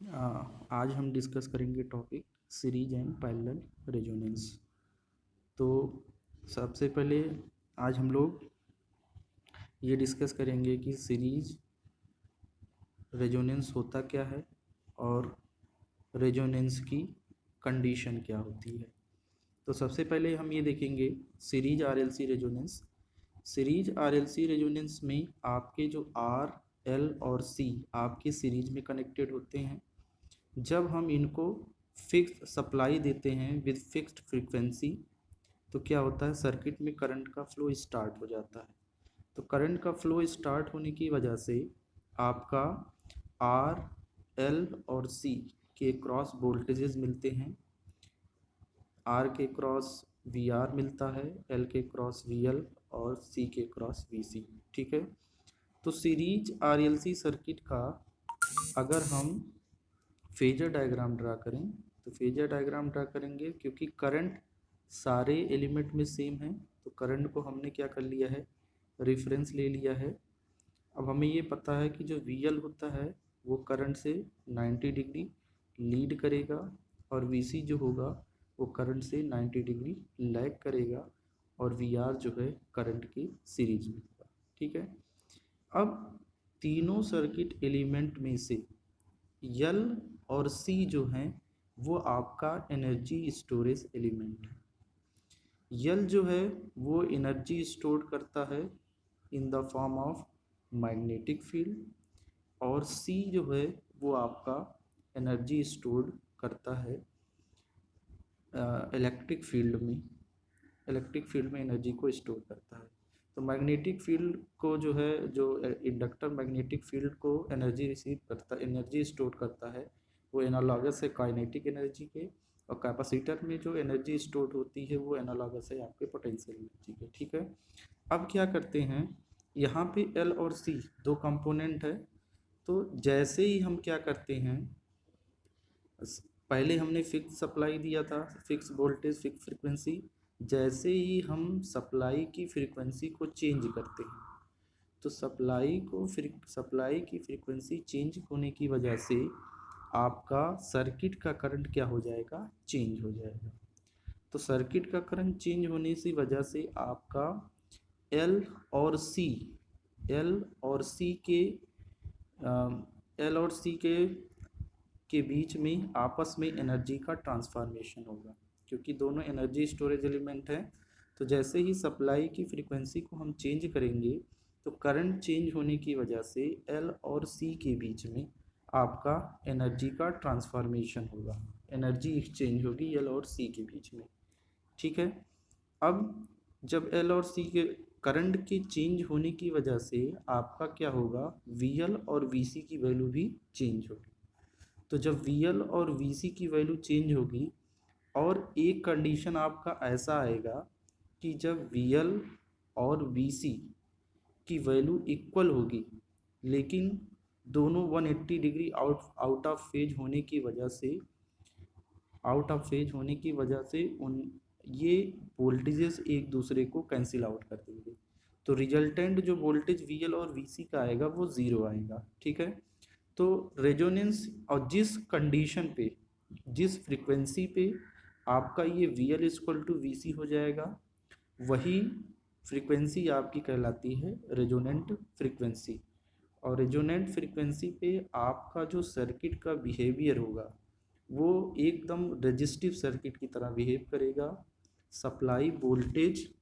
आज हम डिस्कस करेंगे topic series and parallel resonance. तो सबसे पहले आज हम लोग ये डिस्कस करेंगे कि सीरीज रेजोनेंस होता क्या है और रेजोनेंस की कंडीशन क्या होती है। तो सबसे पहले हम ये देखेंगे series RLC resonance. Series RLC resonance में आपके जो आर एल और सी आपके सीरीज में कनेक्टेड होते हैं। जब हम इनको फिक्स सप्लाई देते हैं विद फिक्स्ड फ्रीक्वेंसी तो क्या होता है, सर्किट में करंट का फ्लो स्टार्ट हो जाता है। तो करंट का फ्लो स्टार्ट होने की वजह से आपका आर एल और सी के क्रॉस वोल्टेजेस मिलते हैं। आर के क्रॉस वी आर मिलता है, एल के क्रॉस वी एल और सी के क्रॉस वी सी। ठीक है। तो series R L C circuit का अगर हम फेजर डायग्राम ड्रा करें तो फेजर डायग्राम ड्रा करेंगे क्योंकि करंट सारे एलिमेंट में सेम है। तो करंट को हमने क्या कर लिया है, रेफरेंस ले लिया है। अब हमें ये पता है कि जो वी एल होता है वो करंट से 90 डिग्री लीड करेगा और वी सी जो होगा वो करंट से 90 डिग्री लैग करेगा और वी आर जो है करंट की सीरीज में होगा। ठीक है। अब तीनों सर्किट एलिमेंट में से यल और सी जो हैं वो आपका एनर्जी स्टोरेज एलिमेंट है। यल जो है वो एनर्जी स्टोर करता है in the form of magnetic field और सी जो है वो आपका एनर्जी स्टोर करता है इलेक्ट्रिक फील्ड में एनर्जी को स्टोर करता है। तो मैग्नेटिक फील्ड को जो है, जो इंडक्टर मैग्नेटिक फील्ड को एनर्जी रिसीव करता, एनर्जी स्टोर करता है, वो एनालॉगस है काइनेटिक एनर्जी के। और कैपेसिटर में जो एनर्जी स्टोर होती है वो एनालॉगस है आपके पोटेंशियल एनर्जी के। ठीक है। अब क्या करते हैं, यहाँ पे एल और सी दो कंपोनेंट है। तो जैसे ही हम क्या करते हैं, पहले हमने फिक्स सप्लाई दिया था, फिक्स वोल्टेज फिक्स फ्रीक्वेंसी। जैसे ही हम सप्लाई की फ्रीक्वेंसी को चेंज करते हैं तो सप्लाई की फ्रीक्वेंसी चेंज होने की वजह से आपका सर्किट का करंट क्या हो जाएगा, चेंज हो जाएगा। तो सर्किट का करंट चेंज होने की वजह से आपका एल और सी एल और सी के एल और सी के बीच में आपस में एनर्जी का ट्रांसफॉर्मेशन होगा क्योंकि दोनों एनर्जी स्टोरेज एलिमेंट हैं। तो जैसे ही सप्लाई की फ्रीक्वेंसी को हम चेंज करेंगे तो करंट चेंज होने की वजह से एल और सी के बीच में आपका एनर्जी का ट्रांसफॉर्मेशन होगा, एनर्जी एक्सचेंज होगी एल और सी के बीच में। ठीक है। अब जब एल और सी के करंट के चेंज होने की वजह से आपका क्या होगा, वी एल और वी सी की वैल्यू भी चेंज होगी। तो जब वी एल और वी सी की वैल्यू चेंज होगी और एक कंडीशन आपका ऐसा आएगा कि जब वी एल और वी सी की वैल्यू इक्वल होगी लेकिन दोनों 180 डिग्री आउट ऑफ फेज होने की वजह से उन ये वोल्टेजेस एक दूसरे को कैंसिल आउट कर देंगे। तो रिजल्टेंट जो वोल्टेज वी एल और वी सी का आएगा वो ज़ीरो आएगा। ठीक है। तो रेजोनेंस और जिस कंडीशन पे, जिस फ्रीक्वेंसी पे आपका ये V L equal to V C हो जाएगा, वही फ्रीक्वेंसी आपकी कहलाती है रेजोनेंट फ्रीक्वेंसी। और रेजोनेंट फ्रीक्वेंसी पे आपका जो सर्किट का बिहेवियर होगा वो एकदम रेजिस्टिव सर्किट की तरह बिहेव करेगा। सप्लाई वोल्टेज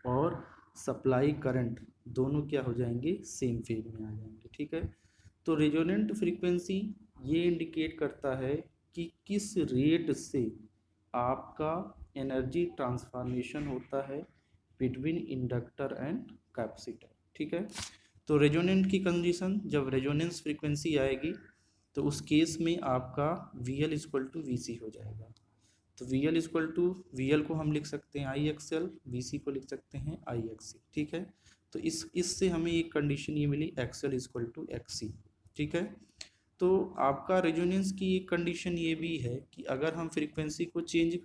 और सप्लाई करंट दोनों क्या हो जाएंगे, सेम फेज में आ जाएंगे। ठीक है। तो रेजोनेंट फ्रीक्वेंसी ये इंडिकेट करता है कि किस रेट से आपका एनर्जी ट्रांसफॉर्मेशन होता है बिटवीन इंडक्टर एंड कैपेसिटर। ठीक है। तो रेजोनेंट की कंडीशन, जब रेजोनेंस फ्रीक्वेंसी आएगी तो उस केस में आपका V L equal to V C हो जाएगा। तो V L equal to, V L को हम लिख सकते हैं I X L, V C को लिख सकते हैं आई एक्स सी। ठीक है। तो इससे हमें एक कंडीशन ये मिली X L equal to X C. ठीक है। तो आपका रेजोनेंस की एक कंडीशन ये भी है कि अगर हम फ्रीक्वेंसी को चेंज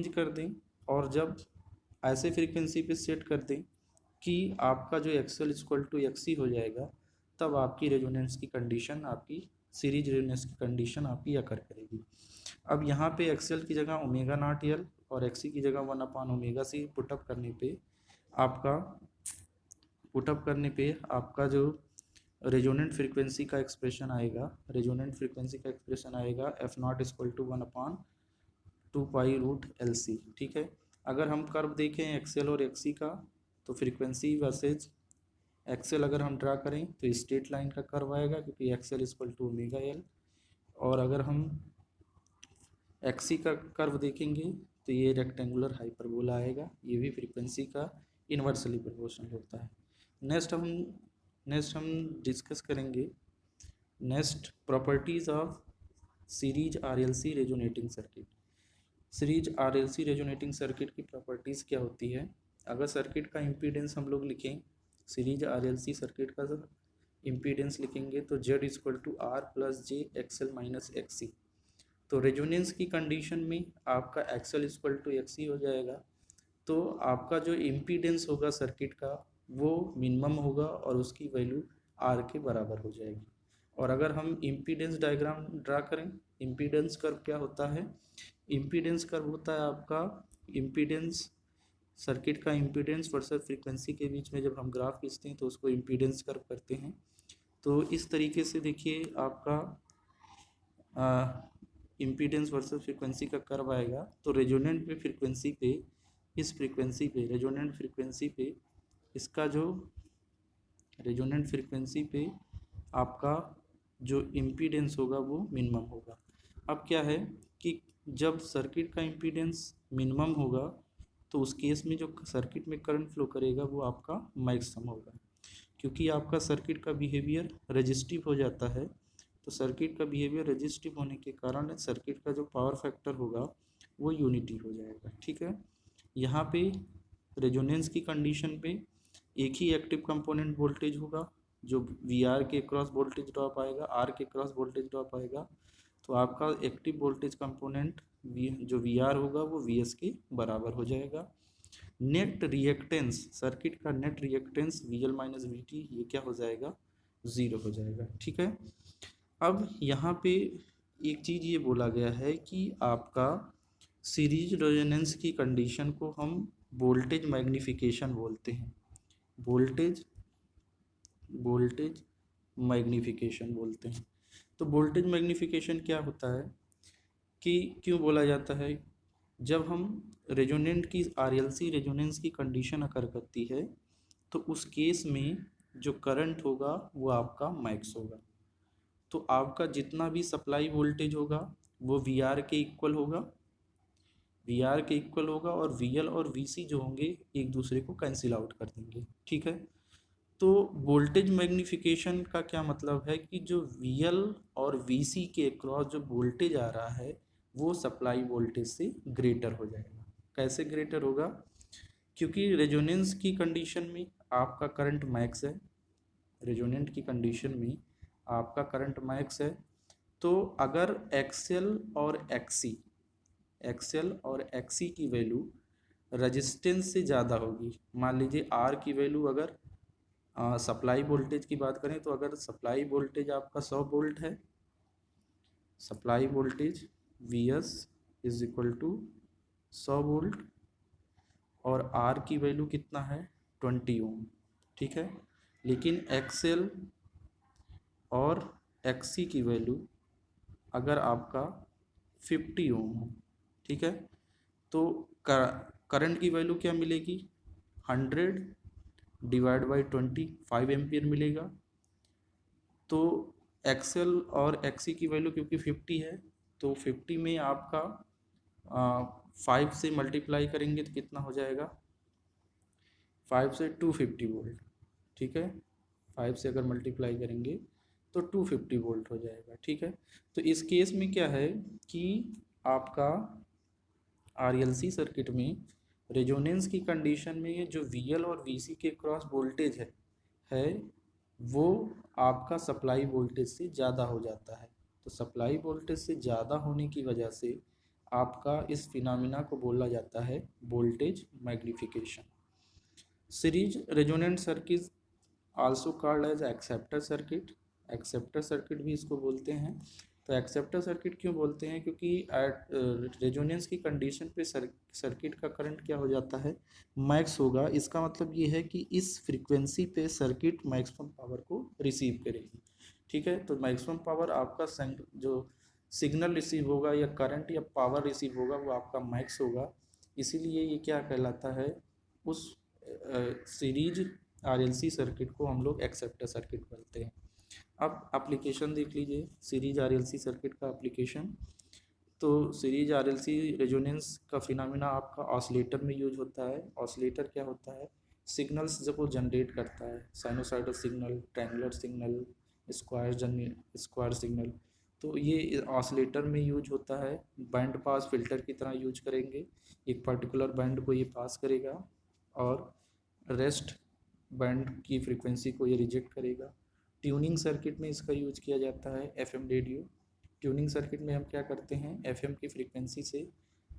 कर दें और जब ऐसे फ्रीक्वेंसी पे सेट कर दें कि आपका जो X L equal to X C हो जाएगा, तब आपकी रेजोनेंस की कंडीशन, आपकी सीरीज रेजोनेंस की कंडीशन आपकी अकर करेगी। अब यहाँ पे एक्सएल की जगह ओमेगा नॉट एल और एक्सी की जगह 1/ओमेगा सी पुटअप करने पे आपका जो रेजोनेंट फ्रीक्वेंसी का एक्सप्रेशन आएगा F not equal to 1/2π√LC। ठीक है, अगर हम कर्व देखें एक्सएल और एक्सी का, तो फ्रीक्वेंसी वर्सेज एक्सएल अगर हम ड्रा करें तो स्ट्रेट लाइन का कर्व आएगा, क्योंकि XL equal to omega L. और अगर हम एक्सी का कर्व देखेंगे तो ये रेक्टेंगुलर हाइपरबोला आएगा, ये भी फ्रीक्वेंसी का इन्वर्सली प्रोपोर्शनल होता है। नेक्स्ट हम डिस्कस करेंगे next properties of series RLC resonating circuit. Series RLC resonating circuit की प्रॉपर्टीज़ क्या होती है? अगर सर्किट का इम्पीडेंस हम लोग लिखें, सीरीज आरएलसी सर्किट का इम्पीडेंस लिखेंगे तो Z equal to R plus j XL minus XC. तो रेजोनेंस की कंडीशन में आपका एक्सएल इक्वल टू एक्सी हो जाएगा, तो आपका जो इम्पीडेंस होगा सर्किट का वो मिनिमम होगा और उसकी वैल्यू R के बराबर हो जाएगी। और अगर हम इम्पीडेंस डायग्राम ड्रा करें, इम्पीडेंस कर्व क्या होता है? इम्पीडेंस कर्व होता है आपका इम्पीडेंस, सर्किट का इम्पीडेंस वर्सेस फ्रीक्वेंसी के बीच में जब हम ग्राफ खींचते हैं तो उसको इम्पीडेंस कर्व करते हैं। तो इस तरीके से देखिए आपका इम्पीडेंस वर्सेस फ्रीक्वेंसी का कर्व आएगा। तो रेजोनेंट पे फ्रीक्वेंसी पे, इस फ्रीक्वेंसी पे रेजोनेंट फ्रीक्वेंसी पे इसका जो रेजोनेंट फ्रीक्वेंसी पे आपका जो इम्पीडेंस होगा वो मिनिमम होगा। अब क्या है कि जब सर्किट का इम्पीडेंस मिनिमम होगा तो उस केस में जो सर्किट में करंट फ्लो करेगा वो आपका मैक्सिमम होगा, क्योंकि आपका सर्किट का बिहेवियर रेजिस्टिव हो जाता है। तो सर्किट का बिहेवियर रेजिस्टिव होने के कारण सर्किट का जो पावर फैक्टर होगा वो यूनिटी हो जाएगा। ठीक है, यहाँ पे रेजोनेंस की कंडीशन पे एक ही एक्टिव कंपोनेंट वोल्टेज होगा, जो वी आर के क्रॉस वोल्टेज ड्रॉप आएगा, आर के क्रॉस वोल्टेज ड्रॉप आएगा। तो आपका एक्टिव वोल्टेज कंपोनेंट जो वी आर होगा वो वी एस के बराबर हो जाएगा। नेट रिएक्टेंस, सर्किट का net reactance V L minus we T, ये क्या हो जाएगा? ज़ीरो हो जाएगा। ठीक है, अब यहाँ पे एक चीज़ ये बोला गया है कि आपका सीरीज रेजोनेंस की कंडीशन को हम वोल्टेज मैग्निफिकेशन बोलते हैं, वोल्टेज मैग्निफिकेशन बोलते हैं। तो वोल्टेज मैग्निफिकेशन क्या होता है कि क्यों बोला जाता है? जब हम रेजोनेंट की आरएलसी रेजोनेंस की कंडीशन अकर करती है तो उस केस में जो करंट होगा वो आपका मैक्स होगा। तो आपका जितना भी सप्लाई वोल्टेज होगा वो वी आर के इक्वल होगा, और वी एल और वी सी जो होंगे एक दूसरे को कैंसिल आउट कर देंगे। ठीक है, तो वोल्टेज मैग्निफिकेशन का क्या मतलब है कि जो वी एल और वी सी के क्रॉस जो वोल्टेज आ रहा है वो सप्लाई वोल्टेज से ग्रेटर हो जाएगा। कैसे ग्रेटर होगा? क्योंकि रेजोनेंस की कंडीशन में आपका करंट मैक्स है, रेजोनेंट की कंडीशन में आपका करंट मैक्स है। तो अगर एक्सएल और एक्सी की वैल्यू रजिस्टेंस से ज़्यादा होगी, मान लीजिए आर की वैल्यू अगर सप्लाई वोल्टेज की बात करें तो अगर सप्लाई वोल्टेज आपका 100 वोल्ट है, supply voltage V S is equal to 100 volt और आर की वैल्यू कितना है? 20 ओम। ठीक है, लेकिन एक्सएल और एक्सी की वैल्यू अगर आपका 50 ओम हो, ठीक है, तो करंट की वैल्यू क्या मिलेगी? 100 डिवाइड बाई 20, 5 एम्पियर मिलेगा। तो एक्सएल और एक्सी की वैल्यू क्योंकि 50 है तो 50 में आपका 5 से मल्टीप्लाई करेंगे तो कितना हो जाएगा? 5 से 250 वोल्ट। ठीक है, 5 से अगर मल्टीप्लाई करेंगे तो 250 वोल्ट हो जाएगा। ठीक है, तो इस केस में क्या है कि आपका आरएलसी सर्किट में रेजोनेंस की कंडीशन में जो वीएल और वीसी के क्रॉस वोल्टेज है वो आपका सप्लाई वोल्टेज से ज़्यादा हो जाता है। तो सप्लाई वोल्टेज से ज़्यादा होने की वजह से आपका इस फिनोमिना को बोला जाता है voltage magnification. Series resonant circuit also called as acceptor circuit, acceptor circuit भी इसको बोलते हैं। तो एक्सेप्टर सर्किट क्यों बोलते हैं, क्योंकि एट रेजोनेंस की कंडीशन पे सर्किट का करंट क्या हो जाता है, मैक्स होगा। इसका मतलब ये है कि इस फ्रीक्वेंसी पे सर्किट मैक्सिमम पावर को रिसीव करेगी। ठीक है, तो मैक्सिमम पावर आपका जो सिग्नल रिसीव होगा या करंट या पावर रिसीव होगा वो आपका मैक्स होगा। इसीलिए ये क्या कहलाता है, उस सीरीज आरएलसी सर्किट को हम लोग एक्सेप्टर सर्किट बोलते हैं। अब एप्लीकेशन देख लीजिए सीरीज आरएलसी सर्किट का एप्लीकेशन। तो सीरीज आरएलसी रेजोनेंस का फिनोमेना आपका ऑसिलेटर में यूज होता है। ऑसिलेटर क्या होता है, सिग्नल्स जब वो जनरेट करता है, sinusoidal signal, triangular signal, square signal, तो ये ऑसिलेटर में यूज होता है। बैंड पास फिल्टर की तरह यूज करेंगे, एक पर्टिकुलर बैंड को ये पास करेगा और रेस्ट बैंड की फ्रीक्वेंसी को ये रिजेक्ट करेगा। ट्यूनिंग सर्किट में इसका यूज किया जाता है एफएम रेडियो। ट्यूनिंग सर्किट में हम क्या करते हैं, एफएम की फ्रीक्वेंसी से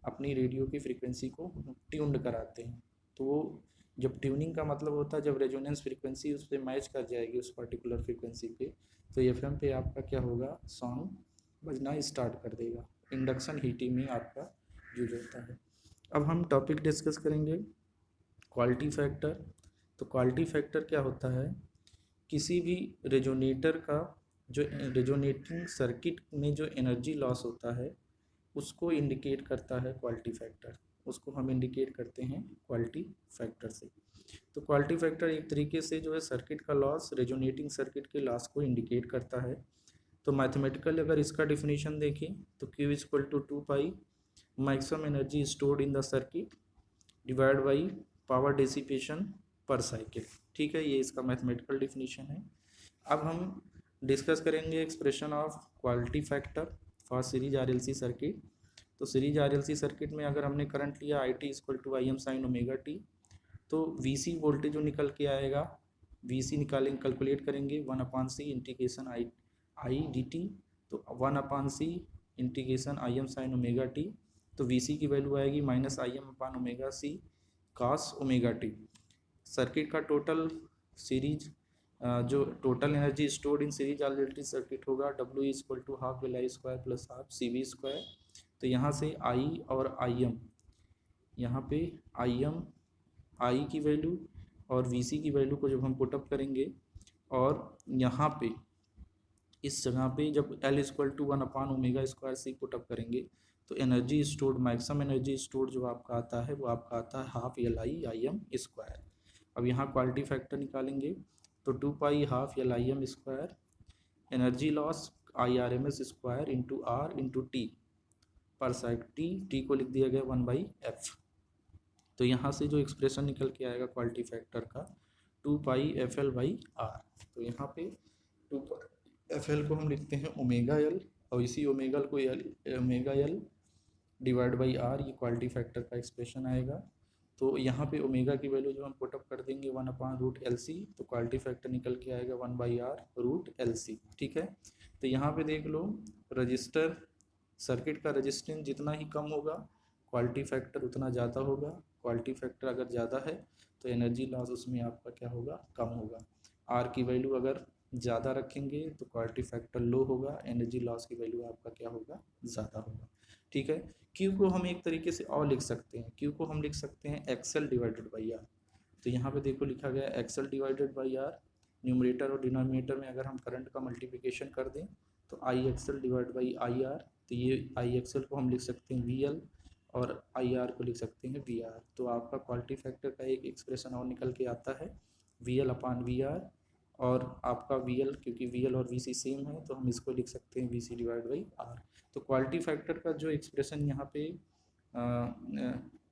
अपनी रेडियो की फ्रीक्वेंसी को ट्यून्ड कराते हैं। तो वो जब ट्यूनिंग का मतलब होता है जब रेजोनेंस फ्रीक्वेंसी उस पर मैच कर जाएगी उस पर्टिकुलर फ्रीक्वेंसी पे, तो एफएम पे आपका क्या होगा, सॉन्ग बजना स्टार्ट कर देगा। इंडक्शन हीटिंग में आपका यूज होता है। अब हम टॉपिक डिस्कस करेंगे क्वालिटी फैक्टर। तो क्वालिटी फैक्टर क्या होता है, किसी भी रेजोनेटर का जो रेजोनेटिंग सर्किट में जो एनर्जी लॉस होता है उसको इंडिकेट करता है क्वालिटी फैक्टर, उसको हम इंडिकेट करते हैं क्वालिटी फैक्टर से। तो क्वालिटी फैक्टर एक तरीके से जो है सर्किट का लॉस रेजोनेटिंग सर्किट के लॉस को इंडिकेट करता है। तो मैथमेटिकल अगर इसका डिफिनीशन देखें तो Q equal to 2 pi maximum energy stored in the circuit divide by power dissipation per cycle. ठीक है, ये इसका मैथमेटिकल डिफिनीशन है। अब हम डिस्कस करेंगे expression of quality factor for series RLC circuit. तो सीरीज आरएलसी सर्किट में अगर हमने करंट लिया I T equal to I M sine omega T, तो वी सी वोल्टेज जो निकल के आएगा, वी सी निकालेंगे, कैलकुलेट करेंगे 1/c integration I D T. तो 1/c integration I M sine omega T, तो वी सी की वैल्यू आएगी -Im/ओमेगा C cos omega T. Circuit का टोटल सीरीज जो total energy stored in series RLC circuit होगा W equal to half L I square plus half C V square. तो यहाँ से I और आई एम, यहाँ पे आई की वैल्यू और वी सी की वैल्यू को जब हम पुटअप करेंगे और यहाँ पे इस जगह पे जब L इक्वल टू 1/ओमेगा स्क्वायर सी पुटअप करेंगे तो energy stored, maximum energy stored जो आपका आता है वो आपका आता है half L I M square. अब यहाँ क्वालिटी फैक्टर निकालेंगे तो 2 pi half L I M square energy loss I R M S square into R into T per cycle, T को लिख दिया गया 1/f। तो यहाँ से जो एक्सप्रेशन निकल के आएगा क्वालिटी फैक्टर का 2 पाई FL/R। तो यहाँ पे 2 FL को हम लिखते हैं ओमेगा एल और इसी ओमेगा को omega L divide by R, ये क्वालिटी फैक्टर का एक्सप्रेशन आएगा। तो यहाँ पे ओमेगा की वैल्यू जो हम पुटअप कर देंगे 1/√LC, तो क्वालिटी फैक्टर निकल के आएगा 1/R√LC। ठीक है, तो यहाँ पे देख लो रजिस्टर सर्किट का रजिस्टेंस जितना ही कम होगा क्वालिटी फैक्टर उतना ज़्यादा होगा। क्वालिटी फैक्टर अगर ज़्यादा है तो एनर्जी लॉस उसमें आपका क्या होगा, कम होगा। आर की वैल्यू अगर ज़्यादा रखेंगे तो क्वालिटी फैक्टर लो होगा, एनर्जी लॉस की वैल्यू आपका क्या होगा, ज़्यादा होगा। ठीक है, क्यू को हम एक तरीके से और लिख सकते हैं, क्यू को हम लिख सकते हैं एक्सएल डिवाइडेड बाई आर। तो यहाँ पे देखो लिखा गया XL divided by R, numerator और डिनोमिनेटर में अगर हम करंट का मल्टीप्लिकेशन कर दें तो I XL divide by I R, तो ये आई एक्सएल को हम लिख सकते हैं वी एल और आई आर को लिख सकते हैं वी आर। तो आपका क्वालिटी फैक्टर का एक एक्सप्रेशन और निकल के आता है V L upon V R, और आपका वी एल क्योंकि वी एल और वी सी सेम है तो हम इसको लिख सकते हैं V C divide by R. तो क्वालिटी फैक्टर का जो एक्सप्रेशन यहाँ पे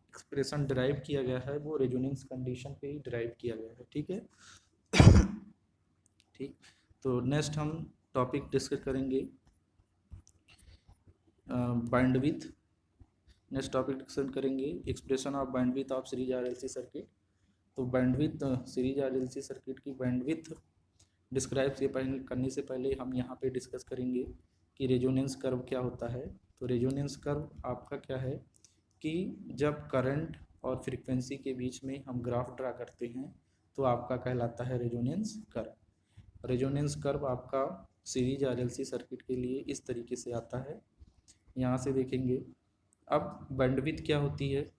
एक्सप्रेशन डिराइव किया गया है वो रेजोनेंस कंडीशन पे ही डिराइव किया गया है। ठीक है ठीक, तो नेक्स्ट हम टॉपिक डिस्कस करेंगे बैंडविड्थ। नेक्स्ट टॉपिक डिस्कस करेंगे expression of bandwidth of series RLC circuit. तो बैंडविड्थ सीरीज आरएलसी सर्किट की बैंडविड्थ डिस्क्राइब करने से पहले हम यहाँ पे डिस्कस करेंगे कि रेजोनेंस कर्व क्या होता है। तो रेजोनेंस कर्व आपका क्या है कि जब करंट और फ्रीक्वेंसी के बीच में हम ग्राफ ड्रा करते हैं तो आपका कहलाता है रेजोनेंस कर्व। रेजोनेंस कर्व आपका सीरीज आरएलसी सर्किट के लिए इस तरीके से आता है। यहाँ से देखेंगे अब बैंडविड्थ क्या होती है।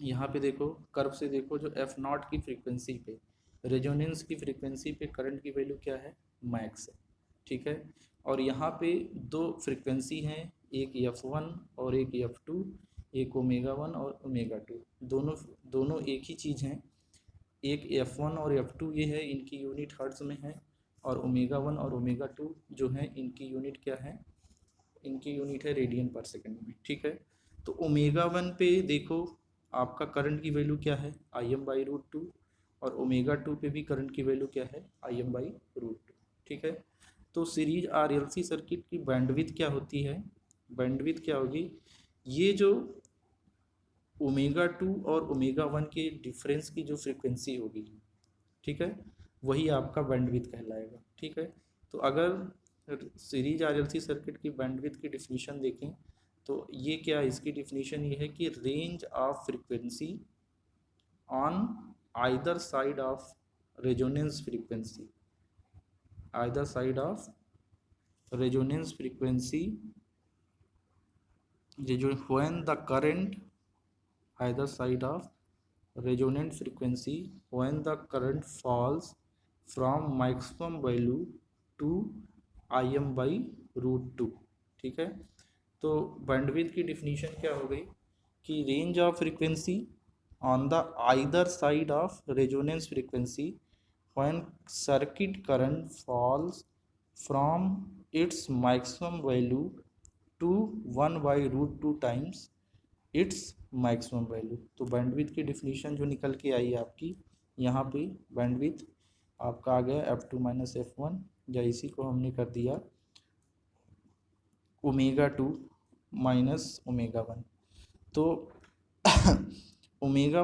यहाँ पे देखो कर्व से देखो, जो एफ नॉट की फ्रीक्वेंसी पे, रेजोनेंस की फ्रीक्वेंसी पे करंट की वैल्यू क्या है, मैक्स है, ठीक है। और यहाँ पे दो फ्रीक्वेंसी हैं, एक F1 और एक F2, एक ओमेगा 1 और ओमेगा 2, दोनों एक ही चीज़ हैं। एक F1 और F2 ये है, इनकी यूनिट हर्ट्ज में है, और ओमेगा 1 और ओमेगा 2 जो है इनकी यूनिट क्या है, इनकी यूनिट है रेडियन पर सेकंड में, ठीक है। तो ओमेगा 1 पे देखो आपका करंट की वैल्यू क्या है, Im/√2, और ओमेगा 2 पे भी करंट की वैल्यू क्या है, Im/√2, ठीक है। तो सीरीज आरएलसी सर्किट की बैंडविड्थ क्या होती है, बैंडविड्थ क्या होगी, ये जो ओमेगा 2 और ओमेगा 1 के डिफरेंस की जो फ्रीक्वेंसी होगी, ठीक है, वही आपका बैंडविड्थ कहलाएगा, ठीक है। तो अगर सीरीज आरएलसी सर्किट की बैंडविड्थ की डिफिनीशन देखें तो ये क्या है, इसकी डिफिनीशन ये है कि range of frequency on either side of resonance frequency, either side of resonance frequency, जो when the current either side of resonant frequency when the current falls from maximum value to Im/√2, ठीक है। तो bandwidth की definition क्या हो गई कि range of frequency on the either side of resonance frequency when circuit current falls from its maximum value to 1/√2 times its maximum value. तो bandwidth की डिफिनीशन जो निकल के आई है आपकी, यहाँ पे बैंडविड्थ आपका आ गया F2-F1, या इसी को हमने कर दिया ओमेगा 2 माइनस ओमेगा 1। तो ओमेगा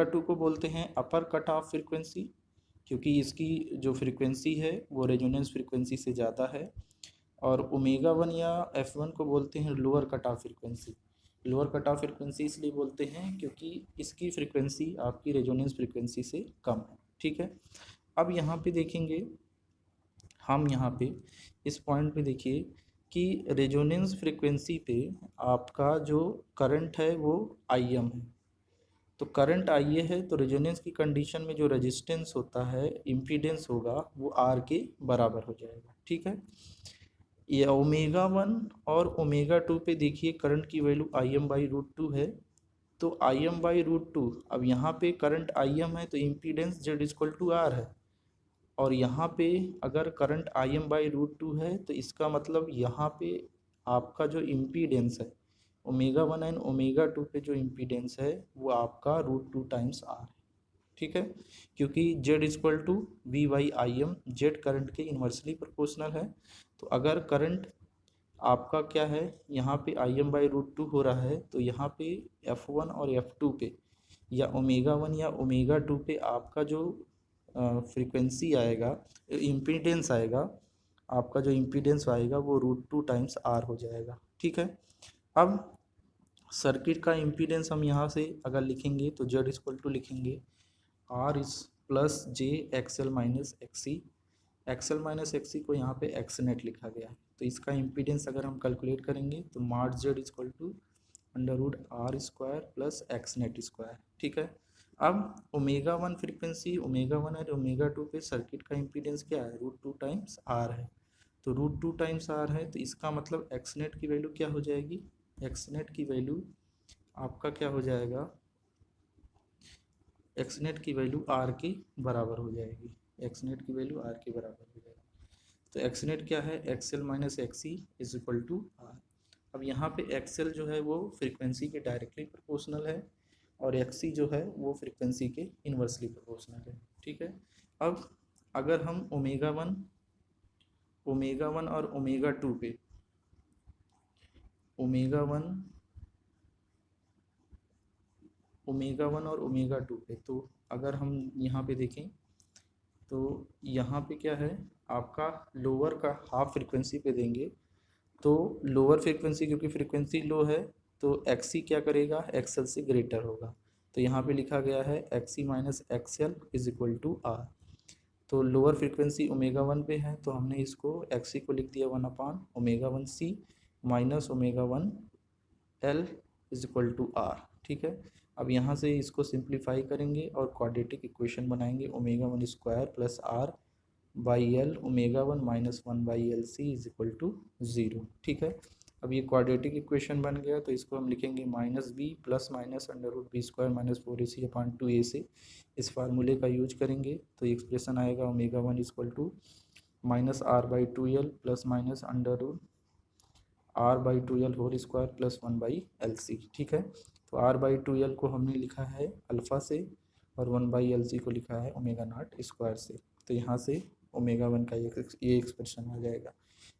2 को बोलते हैं अपर कट ऑफ फ्रीक्वेंसी, क्योंकि इसकी जो फ्रीक्वेंसी है वो रेजोनेंस फ्रीक्वेंसी से ज़्यादा है। और ओमेगा 1 या F1 को बोलते हैं lower cut off frequency. Lower cut off frequency इसलिए बोलते हैं क्योंकि इसकी फ्रीक्वेंसी आपकी रेजोनेंस फ्रीक्वेंसी से कम है, ठीक है। अब यहाँ पे देखेंगे हम, यहाँ पे इस पॉइंट पे देखिए कि रेजोनेंस फ्रीक्वेंसी पे आपका जो करंट है वो Im है। तो करंट Ia है, तो रेजोनेंस की कंडीशन में जो रेजिस्टेंस होता है, इम्पीडेंस होगा, वो R के बराबर हो जाएगा, ठीक है। ये ओमेगा 1 और ओमेगा 2 पे देखिए करंट की वैल्यू Im/√2 है, तो Im/√2, अब यहाँ पे करंट Im है तो इम्पीडेंस Z=R है, और यहाँ पे अगर करंट Im/√2 है तो इसका मतलब यहाँ पे आपका जो इम्पीडेंस है ओमेगा 1 एंड ओमेगा 2 पे जो इम्पीडेंस है वो आपका √2 टाइम्स R है, ठीक है। क्योंकि Z=V/Im, जेड करंट के इन्वर्सली प्रोपोर्शनल है। तो अगर करंट आपका क्या है, यहाँ पे Im/√2 हो रहा है, तो यहाँ पे F1 और F2 पे या ओमेगा 1 या ओमेगा 2 पे आपका जो फ्रीक्वेंसी आएगा, इम्पीडेंस आएगा, आपका जो इम्पीडेंस आएगा वो √2 टाइम्स R हो जाएगा, ठीक है। अब सर्किट का इम्पीडेंस हम यहाँ से अगर लिखेंगे तो Z= लिखेंगे R+J XL-XC को यहाँ पे XNet लिखा गया है। तो इसका इम्पीडेंस अगर हम कैलकुलेट करेंगे तो मॉड Z=√R² + XNet², ठीक है। अब ओमेगा 1 फ्रीक्वेंसी, ओमेगा 1 और ओमेगा 2 पे सर्किट का इम्पीडेंस क्या है, √2 टाइम्स R है। तो √2 टाइम्स R है, तो इसका मतलब XNet की वैल्यू क्या हो जाएगी, XNet की वैल्यू आपका क्या हो जाएगा, XNet की वैल्यू R के बराबर हो जाएगी, XNet की वैल्यू R के बराबर हो जाएगी। तो XNet क्या है, XL-XC = R। अब यहाँ पे XL जो है वो फ्रीक्वेंसी के डायरेक्टली प्रोपोर्शनल है, और XC जो है वो फ्रीक्वेंसी के इन्वर्सली प्रोपोर्शनल है, ठीक है। अब अगर हम ओमेगा 1 और ओमेगा 2 पे, ओमेगा 1 और ओमेगा 2 पे, तो अगर हम यहाँ पे देखें तो यहाँ पे क्या है, आपका लोअर का हाफ फ्रीक्वेंसी पे देंगे, तो लोअर फ्रीक्वेंसी क्योंकि फ्रीक्वेंसी लो है तो XC क्या करेगा, XL से ग्रेटर होगा, तो तो यहाँ पे लिखा गया है XC minus XL is equal to R। तो लोअर फ्रीक्वेंसी ओमेगा 1 पे है, तो हमने इसको XC को लिख दिया 1/ओमेगा 1C minus omega 1L is equal to R। ठीक है, अब यहाँ से इसको सिंप्लीफाई करेंगे और क्वाड्रेटिक इक्वेशन बनाएंगे omega 1 square plus R by L omega 1 minus 1/LC is equal to 0। ठीक है, अब ये क्वाड्रेटिक इक्वेशन बन गया, तो इसको हम लिखेंगे -b plus minus √b² minus 4AC/2a। इस फार्मूले का यूज करेंगे तो एक्सप्रेशन आएगा omega 1 equal to -R/2L plus minus √R/2L whole square plus 1/LC। ठीक है, तो R/2L को हमने लिखा है अल्फ़ा से और 1/LC को लिखा है ओमेगा 0 स्क्वायर से। तो यहाँ से ओमेगा 1 का ये एक्सप्रेशन आ जाएगा।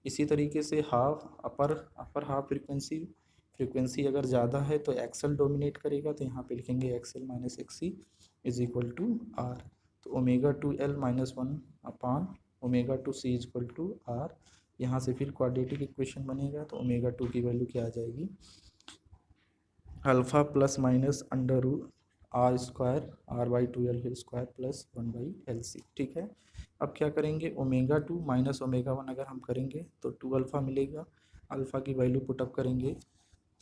इसी तरीके से अपर हाफ फ्रीक्वेंसी अगर ज़्यादा है तो एक्सएल डोमिनेट करेगा, तो यहाँ पे लिखेंगे X L minus XC is equal to R। तो ओमेगा 2L माइनस 1/ओमेगा 2C is equal to R। यहाँ से फिर क्वाड्रेटिक इक्वेशन बनेगा, तो ओमेगा 2 की वैल्यू क्या आ जाएगी, alpha plus minus √R² R/2L square plus 1/LC। ठीक है, अब क्या करेंगे ओमेगा 2 माइनस ओमेगा 1 अगर हम करेंगे तो 2α मिलेगा। अल्फ़ा की वैल्यू पुटअप करेंगे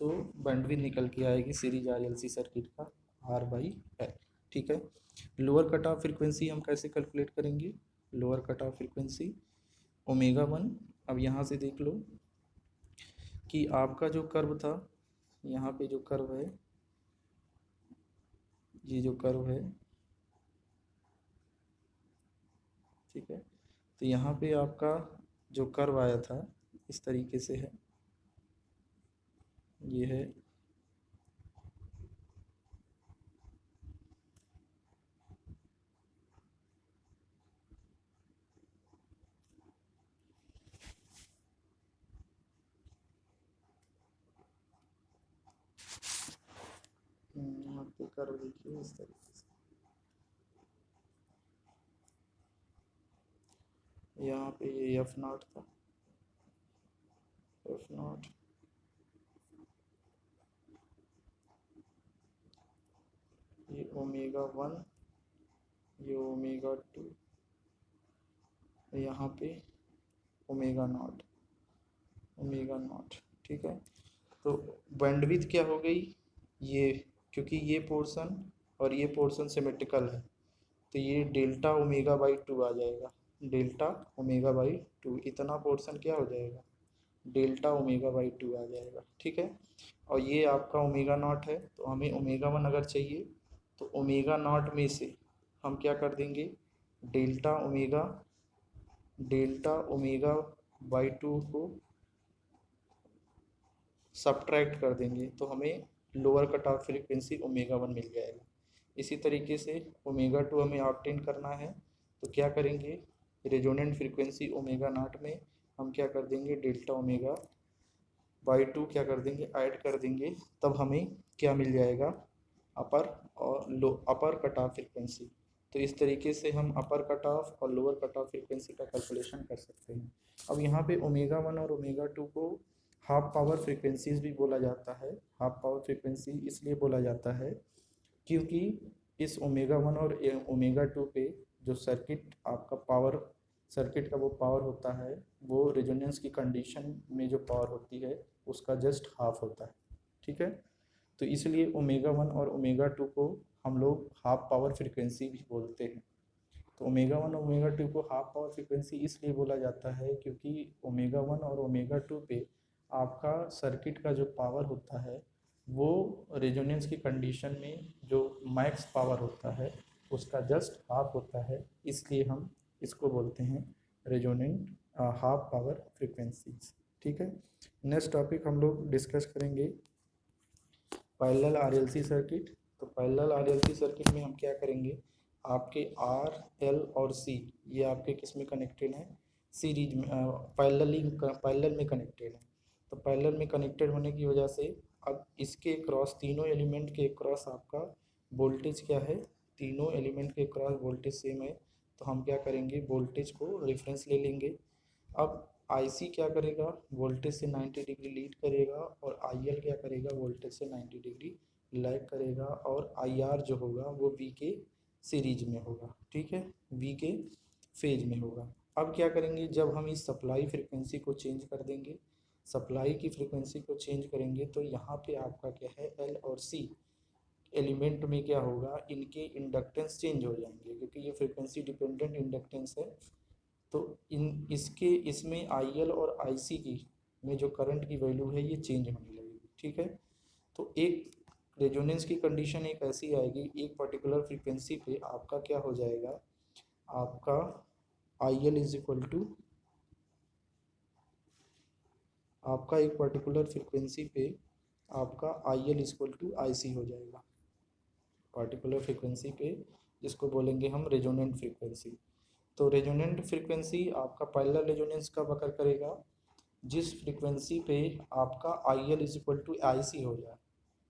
तो बैंडविड्थ निकल के आएगी सीरीज RLC सर्किट का R/L। ठीक है, लोअर कट ऑफ फ्रीक्वेंसी हम कैसे कैलकुलेट करेंगे, lower cut off frequency omega 1। अब यहाँ से देख लो कि आपका जो कर्व था, यहाँ पे जो कर्व है, ये जो कर्व है, ठीक है, तो यहाँ पे आपका जो कर्व आया था इस तरीके से है, ये है यहाँ पे कर्व देखिए इस तरीके से, यहाँ पे ये F0 था, F0 ये ओमेगा 1, ये ओमेगा 2, यहाँ पे ओमेगा 0। ठीक है, तो बैंडविड्थ क्या हो गई ये, क्योंकि ये पोर्शन और ये पोर्शन सिमेट्रिकल है, तो ये डेल्टा ओमेगा/2 आ जाएगा। डेल्टा ओमेगा/2 इतना पोर्शन क्या हो जाएगा, डेल्टा ओमेगा/2 आ जाएगा। ठीक है, और ये आपका ओमेगा 0 है, तो हमें ओमेगा 1 अगर चाहिए तो ओमेगा 0 में से हम क्या कर देंगे, डेल्टा ओमेगा/2 को सब्ट्रैक्ट कर देंगे, तो हमें lower cut off frequency omega 1 मिल जाएगा। इसी तरीके से ओमेगा 2 हमें ऑब्टेन करना है, तो क्या करेंगे, रेजोनेंट फ्रीक्वेंसी ओमेगा 0 में हम क्या कर देंगे, डेल्टा ओमेगा/2 क्या कर देंगे, ऐड कर देंगे, तब हमें क्या मिल जाएगा, अपर कट ऑफ फ्रीक्वेंसी। तो इस तरीके से हम अपर कट ऑफ और लोअर कट ऑफ फ्रीक्वेंसी का कैलकुलेशन कर सकते हैं। अब यहाँ पे ओमेगा 1 और ओमेगा 2 को हाफ पावर फ्रीक्वेंसीज भी बोला जाता है। हाफ पावर फ्रीक्वेंसी इसलिए बोला जाता है क्योंकि इस ओमेगा 1 और ओमेगा 2 पे जो सर्किट का वो पावर होता है, वो रेजोनेंस की कंडीशन में जो पावर होती है उसका जस्ट हाफ होता है। ठीक है, तो इसलिए ओमेगा 1 और ओमेगा 2 को हम लोग हाफ पावर फ्रीक्वेंसी भी बोलते हैं। तो ओमेगा 1 और ओमेगा 2 को हाफ पावर फ्रीक्वेंसी इसलिए बोला जाता है क्योंकि ओमेगा 1 और ओमेगा 2 पे आपका सर्किट का जो पावर होता है वो रेजोनेंस की कंडीशन में जो मैक्स पावर होता है उसका जस्ट हाफ होता है, इसलिए हम इसको बोलते हैं रेजोनेंट हाफ पावर फ्रीक्वेंसीज। ठीक है, नेक्स्ट टॉपिक हम लोग डिस्कस करेंगे पैरेलल RLC सर्किट। तो पैरेलल RLC सर्किट में हम क्या करेंगे, आपके R, L और C ये आपके किस में कनेक्टेड हैं, सीरीज में, पैरेलल में कनेक्टेड है। तो पैरेलल में कनेक्टेड होने की वजह से अब इसके क्रॉस, तीनों एलिमेंट के क्रॉस आपका वोल्टेज क्या है, तीनों एलिमेंट के क्रॉस वोल्टेज सेम है, तो हम क्या करेंगे, वोल्टेज को रेफरेंस ले लेंगे। अब IC क्या करेगा, वोल्टेज से 90 डिग्री लीड करेगा और IL क्या करेगा, वोल्टेज से 90 डिग्री लैग करेगा और IR जो होगा वो V के सीरीज में होगा, ठीक है, V के फेज में होगा। अब क्या करेंगे, जब हम इस सप्लाई फ्रीक्वेंसी को चेंज कर देंगे, सप्लाई की फ्रीक्वेंसी को चेंज करेंगे तो यहाँ पे आपका क्या है, L और C एलिमेंट में क्या होगा, इनके इंडक्टेंस चेंज हो जाएंगे क्योंकि ये फ्रीक्वेंसी डिपेंडेंट इंडक्टेंस है। तो इन इसके इसमें IL और IC की में जो करंट की वैल्यू है ये चेंज होने लगेगी, ठीक है। तो एक रेजोनेंस की कंडीशन एक ऐसी आएगी, एक पर्टिकुलर फ्रीक्वेंसी पे आपका क्या हो जाएगा, आपका IL इज इक्वल टू, आपका एक पर्टिकुलर फ्रीक्वेंसी पे आपका IL is equal to IC हो जाएगा, पर्टिकुलर फ्रीक्वेंसी पे, जिसको बोलेंगे हम रेजोनेंट फ्रीक्वेंसी। तो रेजोनेंट फ्रीक्वेंसी आपका पैरेलल रेजोनेंस कब अकर करेगा, जिस फ्रीक्वेंसी पे आपका IL is equal to IC हो जाए,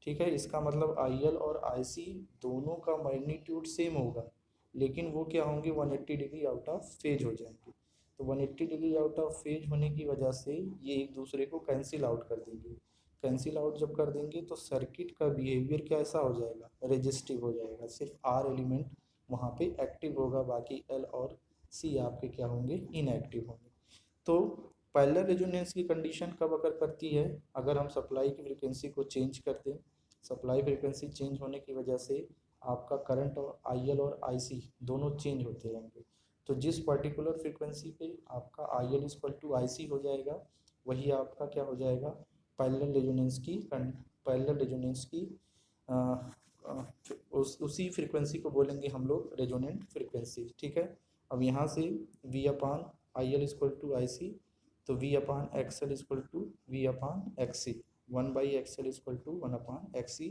ठीक है। इसका मतलब IL और IC दोनों का मैग्नीट्यूड सेम होगा, लेकिन वो क्या होंगे, 180 डिग्री आउट ऑफ फेज हो जाएंगे। तो 180 डिग्री आउट ऑफ फेज होने की वजह से ये एक दूसरे को कैंसिल आउट कर देंगे। कैंसिल आउट जब कर देंगे तो सर्किट का बिहेवियर कैसा हो जाएगा, रेजिस्टिव हो जाएगा, सिर्फ R एलिमेंट वहाँ पे एक्टिव होगा, बाकी L और C आपके क्या होंगे, इनएक्टिव होंगे। तो पैरेलल रेजोनेंस की कंडीशन कब अगर करती है, अगर हम सप्लाई की फ्रीक्वेंसी को चेंज कर दें, सप्लाई फ्रीक्वेंसी चेंज होने की वजह से आपका करंट और IL और IC दोनों चेंज होते रहेंगे। तो जिस पर्टिकुलर फ्रीक्वेंसी पे आपका IL इक्वल टू IC हो जाएगा, वही आपका क्या हो जाएगा, पैरेलल रेजोनेंस की पैरेलल रेजोनेंस की अ, उसी फ्रीक्वेंसी को बोलेंगे हम लोग रेजोनेंट फ्रीक्वेंसी, ठीक है। अब यहाँ से V upon IL equal to IC, तो V upon XL equal to V upon XC, 1/XL equal to 1/XC।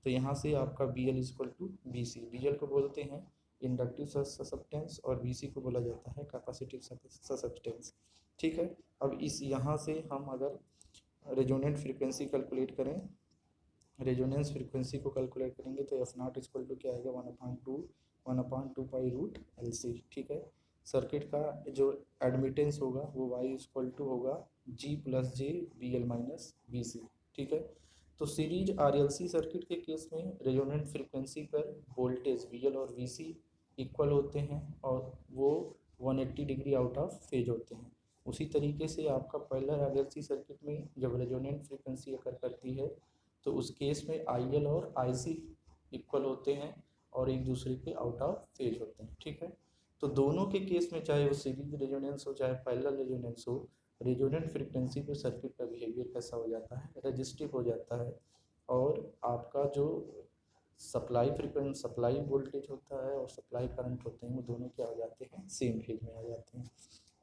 तो यहाँ से आपका BL equal to BC, BL को बोलते हैं इंडक्टिव ससेप्टेंस और BC को बोला जाता है कैपेसिटिव ससेप्टेंस, ठीक है। अब इस यहाँ से हम अगर रेजोनेंट फ्रीक्वेंसी कैलकुलेट करें, रेजोनेंस फ्रीक्वेंसी को कैलकुलेट करेंगे तो F0 इक्वल टू क्या आएगा, 1/2 पाई रूट LC, ठीक है। सर्किट का जो एडमिटेंस होगा वो Y इक्वल टू होगा G plus J BL minus BC, ठीक है। तो सीरीज RLC सर्किट के केस में रेजोनेंट फ्रीक्वेंसी पर वोल्टेज VL और VC इक्वल होते हैं और वो 180 डिग्री आउट ऑफ फेज होते हैं। उसी तरीके से आपका पैरेलल RLC सर्किट में जब रेजोनेंट फ्रीक्वेंसी अकर करती है तो उस केस में IL और IC इक्वल होते हैं और एक दूसरे के आउट ऑफ फेज होते हैं, ठीक है। तो दोनों के केस में चाहे वो सीरीज रेजोनेंस हो चाहे पैरेलल रेजोनेंस हो, रेजोनेंट फ्रीक्वेंसी पे सर्किट का बिहेवियर कैसा हो जाता है, रेजिस्टिव हो जाता है। और आपका जो सप्लाई वोल्टेज होता है और सप्लाई करंट होते हैं वो दोनों क्या हो जाते हैं, सेम फेज में आ जाते हैं।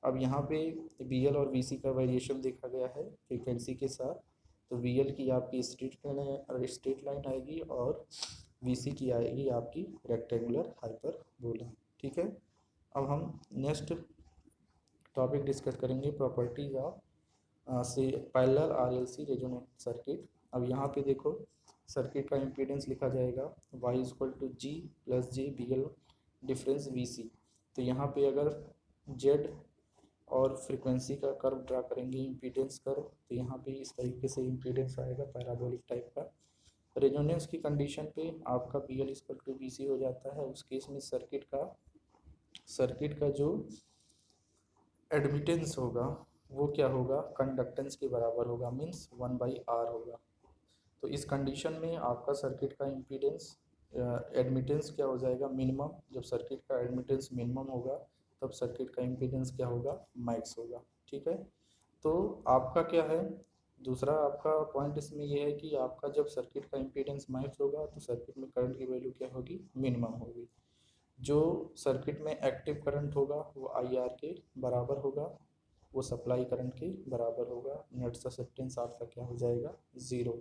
अब यहाँ पे BL और VC का वेरिएशन देखा गया है फ्रीक्वेंसी के साथ। तो VL की आपकी स्ट्रेट लाइन आएगी और VC की आएगी आपकी रेक्टेंगुलर हाइपरबोला, ठीक है। अब हम नेक्स्ट टॉपिक डिस्कस करेंगे, प्रॉपर्टीज ऑफ से पैरेलल RLC रेजोनेंट सर्किट। अब यहाँ पे देखो सर्किट का इम्पीडेंस लिखा जाएगा Y equal to G plus J BL difference VC। तो यहाँ पे अगर Z और फ्रीक्वेंसी का कर्व ड्रा करेंगे, इम्पीडेंस कर्व, तो यहाँ पे इस तरीके से इम्पीडेंस आएगा पैराबोलिक टाइप का। रेजोनेंस की कंडीशन पे आपका BL इक्वल टू BC हो जाता है। उस केस में सर्किट का जो एडमिटेंस होगा वो क्या होगा, कंडक्टेंस के बराबर होगा, मीन्स 1/R होगा। तो इस कंडीशन में आपका सर्किट का इम्पीडेंस एडमिटेंस क्या हो जाएगा, मिनिमम। जब सर्किट का एडमिटेंस मिनिमम होगा तब सर्किट का इम्पीडेंस क्या होगा, मैक्स होगा, ठीक है। तो आपका क्या है, दूसरा आपका पॉइंट इसमें यह है कि आपका जब सर्किट का इम्पीडेंस मैक्स होगा तो सर्किट में करंट की वैल्यू क्या होगी, मिनिमम होगी। जो सर्किट में एक्टिव करंट होगा वो IR के बराबर होगा, वो सप्लाई करंट के बराबर होगा, नेट ससेप्टेंस आपका क्या हो जाएगा, ज़ीरो।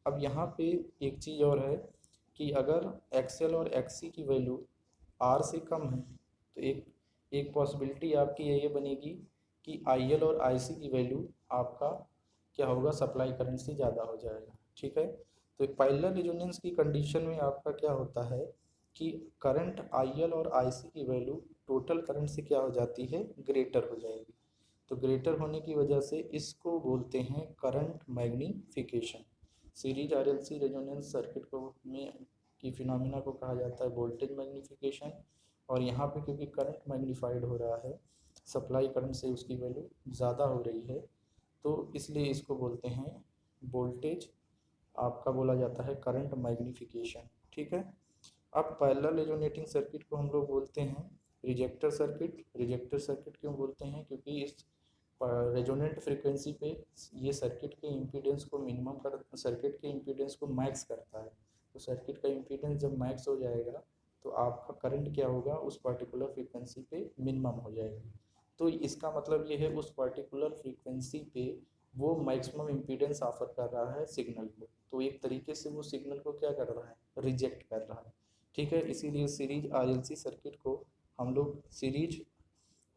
अब यहाँ पे एक चीज़ और है कि अगर XL और XC की वैल्यू R से कम है तो एक पॉसिबिलिटी आपकी ये बनेगी कि IL और IC की वैल्यू आपका क्या होगा, सप्लाई करंट से ज़्यादा हो जाएगा, ठीक है। तो पैरेलल रेजोनेंस की कंडीशन में आपका क्या होता है कि करंट IL और IC की वैल्यू टोटल करंट से क्या हो जाती है, ग्रेटर हो जाएगी। तो ग्रेटर होने की वजह से इसको बोलते हैं current magnification. Series RLC resonance circuit को में की फिनोमिना को कहा जाता है वोल्टेज मैग्नीफिकेशन, और यहाँ पे क्योंकि करंट मैग्नीफाइड हो रहा है, सप्लाई करंट से उसकी वैल्यू ज़्यादा हो रही है, तो इसलिए इसको बोलते हैं वोल्टेज, आपका बोला जाता है करंट मैग्नीफिकेशन। ठीक है। अब पैरेलल रेजोनेटिंग सर्किट को हम लोग बोलते हैं रिजेक्टर सर्किट। रिजेक्टर सर्किट क्यों बोलते हैं? क्योंकि इस रेजोनेंट फ्रीक्वेंसी पे ये सर्किट के इम्पीडेंस को मिनिमम कर, सर्किट के इम्पीडेंस को मैक्स करता है। तो सर्किट का इम्पीडेंस जब मैक्स हो जाएगा तो आपका करंट क्या होगा, उस पर्टिकुलर फ्रीक्वेंसी पे मिनिमम हो जाएगी। तो इसका मतलब ये है उस पर्टिकुलर फ्रीक्वेंसी पे वो मैक्सिमम इम्पीडेंस ऑफर कर रहा है सिग्नल को, तो एक तरीके से वो सिग्नल को क्या कर रहा है, रिजेक्ट कर रहा है। ठीक है। इसीलिए सीरीज आरएलसी सर्किट को हम लोग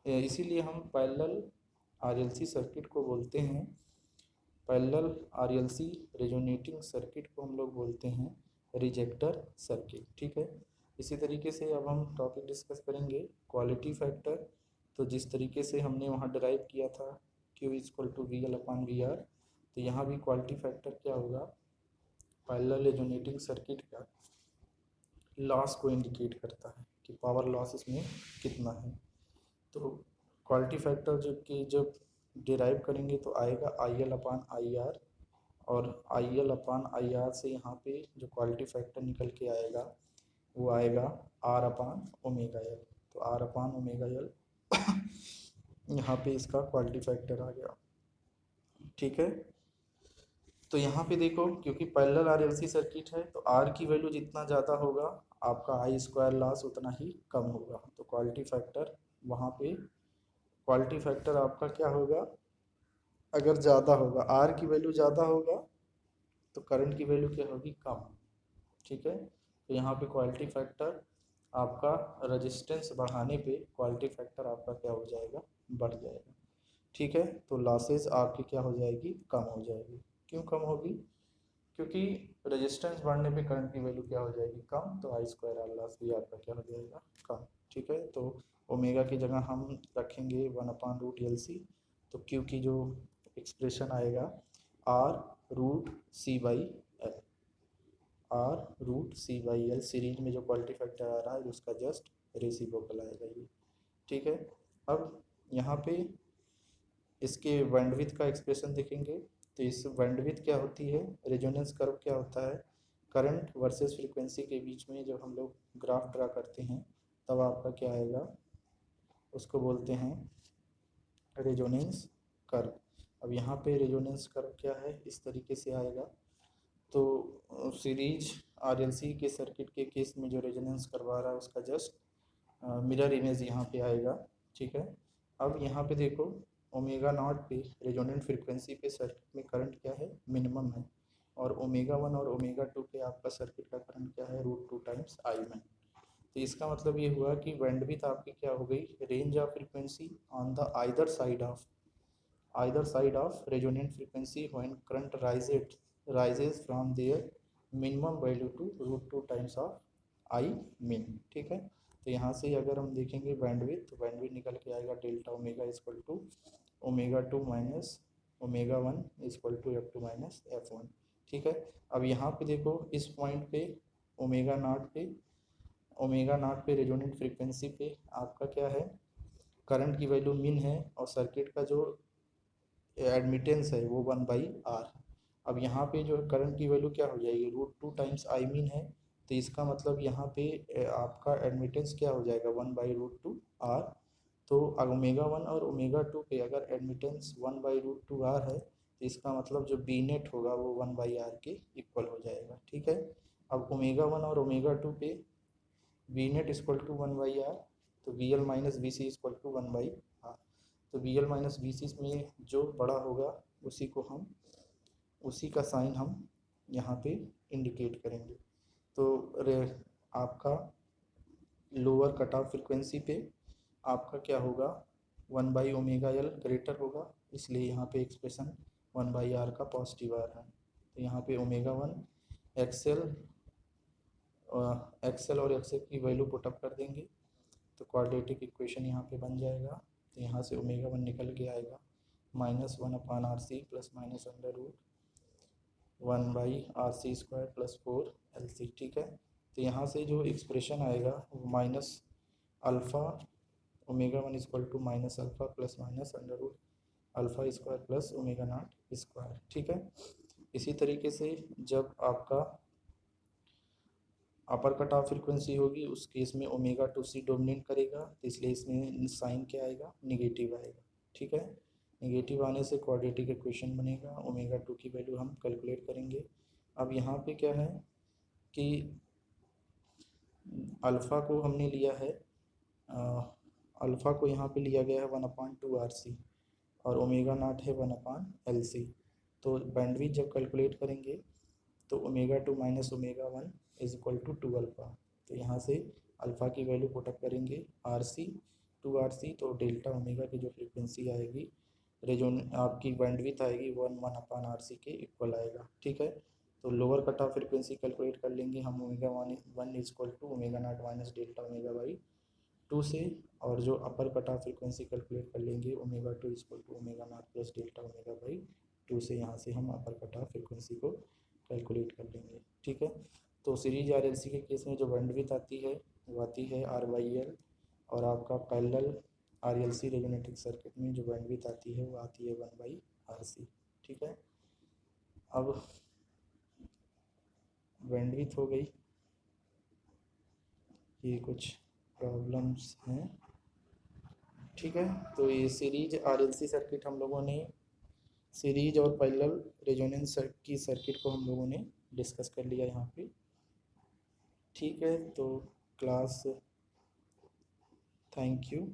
इसीलिए हम पैरेलल आरएलसी सर्किट को बोलते हैं, पैरेलल आरएलसी रेजोनेटिंग सर्किट को हम लोग बोलते हैं रिजेक्टर सर्किट। ठीक है। इसी तरीके से अब हम टॉपिक डिस्कस करेंगे क्वालिटी फैक्टर। तो जिस तरीके से हमने वहाँ डिराइव किया था Q इक्वल टू VL/VR, तो यहाँ भी क्वालिटी फैक्टर क्या होगा, पैरेलल रेजोनेटिंग सर्किट का लॉस को इंडिकेट करता है कि पावर लॉस इसमें कितना है। तो क्वालिटी फैक्टर जब डिराइव करेंगे तो आएगा IL/IR, और IL/IR से यहाँ पे जो क्वालिटी फैक्टर निकल के आएगा वो आएगा R/ओमेगा एल। तो R/ओमेगा एल यहाँ पे इसका क्वालिटी फैक्टर आ गया। ठीक है। तो यहाँ पे देखो, क्योंकि पैरेलल आरएलसी सर्किट है तो आर की वैल्यू जितना ज़्यादा होगा आपका आई स्क्वायर लॉस उतना ही कम होगा। तो क्वालिटी फैक्टर वहाँ पे, क्वालिटी फैक्टर आपका क्या होगा, अगर ज़्यादा होगा, आर की वैल्यू ज़्यादा होगा तो करंट की वैल्यू क्या होगी, कम। ठीक है। तो यहाँ पे क्वालिटी फैक्टर आपका रेजिस्टेंस बढ़ाने पे क्वालिटी फैक्टर आपका क्या हो जाएगा, बढ़ जाएगा। ठीक है। तो लॉसेज आपकी क्या हो जाएगी, कम हो जाएगी। क्यों कम होगी? क्योंकि रेजिस्टेंस बढ़ने पे करंट की वैल्यू क्या हो जाएगी, कम, तो आई स्क्वायर आर लॉस भी आपका क्या हो जाएगा, कम। ठीक है। तो ओमेगा की जगह हम रखेंगे 1/√LC, तो क्यू की जो एक्सप्रेशन आएगा R√C/L, R√C/L सीरीज में जो क्वालिटी फैक्टर आ रहा है उसका जस्ट रेसिप्रोकल आएगा ये। ठीक है। अब यहाँ पे इसके बैंडविड्थ का एक्सप्रेशन देखेंगे, तो इस बैंडविड्थ क्या होती है, रेजोनेंस कर्व क्या होता है, करंट वर्सेस फ्रीक्वेंसी के बीच में जब हम लोग ग्राफ ड्रा करते हैं तब आपका क्या आएगा, उसको बोलते हैं रेजोनेंस कर्व। अब यहाँ पे रेजोनेंस कर्व क्या है, इस तरीके से आएगा। तो सीरीज आरएलसी के सर्किट के केस में जो रेजोनेंस कर्व आ रहा है उसका जस्ट मिरर इमेज यहाँ पे आएगा। ठीक है। अब यहाँ पे देखो ओमेगा नॉट पे रेजोनेंट फ्रीक्वेंसी पे सर्किट में करंट क्या है, मिनिमम है, और ओमेगा 1 और ओमेगा 2 पे आपका सर्किट का करंट क्या है, √2 टाइम्स I1। तो इसका मतलब ये हुआ कि बैंडविड्थ आपकी क्या हो गई, range of frequency on the either side of resonant frequency when current rises from their minimum value to √2 times of I min। ठीक है। तो यहाँ से अगर हम देखेंगे बैंडविड्थ, तो बैंडविड्थ निकल के आएगा delta omega equal to omega 2 minus omega 1 equal to F2 minus F1। ठीक है। अब यहाँ पे देखो इस पॉइंट पे ओमेगा नॉट पे रेजोनेंट फ्रीक्वेंसी पे आपका क्या है, करंट की वैल्यू मिन है, और सर्किट का जो एडमिटेंस है वो 1/R। अब यहाँ पे जो करंट की वैल्यू क्या हो जाएगी, √2 टाइम्स I min है, तो इसका मतलब यहाँ पे आपका एडमिटेंस क्या हो जाएगा, 1/√2R। तो ओमेगा 1 और ओमेगा 2 पे अगर एडमिटेंस 1/√2R है तो इसका मतलब जो बी नेट होगा वो 1/R के इक्वल हो जाएगा। ठीक है। अब ओमेगा 1 और ओमेगा 2 पे B net equal to 1/R, तो VL-VC=1/R। तो VL-VC में जो बड़ा होगा उसी का साइन हम यहाँ पे इंडिकेट करेंगे। तो आपका लोअर कट ऑफ फ्रिक्वेंसी पे आपका क्या होगा, 1/ओमेगा L ग्रेटर होगा, इसलिए यहाँ पे एक्सप्रेशन 1/R का पॉजिटिव आ रहा है। तो यहाँ पे ओमेगा 1 एक्सएल और एक्सएल की वैल्यू पुटअप कर देंगे तो क्वाड्रेटिक इक्वेशन यहाँ पे बन जाएगा। तो यहाँ से ओमेगा 1 निकल के आएगा -1/RC plus minus under root 1/RC² + 4LC। ठीक है, तो यहाँ से जो एक्सप्रेशन आएगा वो minus alpha ω1 = minus alpha plus minus √α² + ω0²। ठीक है, इसी तरीके से जब आपका अपर कट ऑफ फ्रीक्वेंसी होगी उस केस में ω2C डोमिनेट करेगा, तो इसलिए इसमें साइन क्या आएगा, निगेटिव आएगा। ठीक है, निगेटिव आने से क्वाड्रेटिक इक्वेशन बनेगा, ω2 की वैल्यू हम कैलकुलेट करेंगे। अब यहाँ पे क्या है कि अल्फ़ा को हमने लिया है, अल्फ़ा को यहाँ पे लिया गया है 1/2RC और ω0 है 1/LC। तो बैंडविड्थ जब कैलकुलेट करेंगे तो ω2 - ω1 = 2α। तो यहाँ से अल्फ़ा की वैल्यू पुटअप करेंगे RC 2RC, तो डेल्टा ओमेगा की जो फ्रीक्वेंसी आएगी रेजोन आपकी बैंडविड्थ आएगी 1/RC के इक्वल आएगा। ठीक है, तो lower cut off frequency calculate कर लेंगे हम ω1 = ω0 - डेल्टा ω/2 से, और जो upper cut off frequency calculate कर लेंगे ω2 = ω0 + डेल्टा ω/2 से। यहाँ से हम अपर कट ऑफ फ्रीक्वेंसी को कैलकुलेट कर लेंगे। ठीक है, तो सीरीज RLC के केस में जो बैंडविड्थ आती है वो आती है R/L, और आपका पैरेलल RLC रेजोनेटिंग सर्किट में जो बैंडविड्थ आती है वो आती है 1/RC। ठीक है, अब बैंडविड्थ हो गई, ये कुछ प्रॉब्लम्स हैं। ठीक है, तो ये सीरीज RLC सर्किट हम लोगों ने सीरीज और पैरेलल रेजोनेंस की सर्किट को हम लोगों ने डिस्कस कर लिया यहाँ पे। ठीक है, तो क्लास, थैंक यू।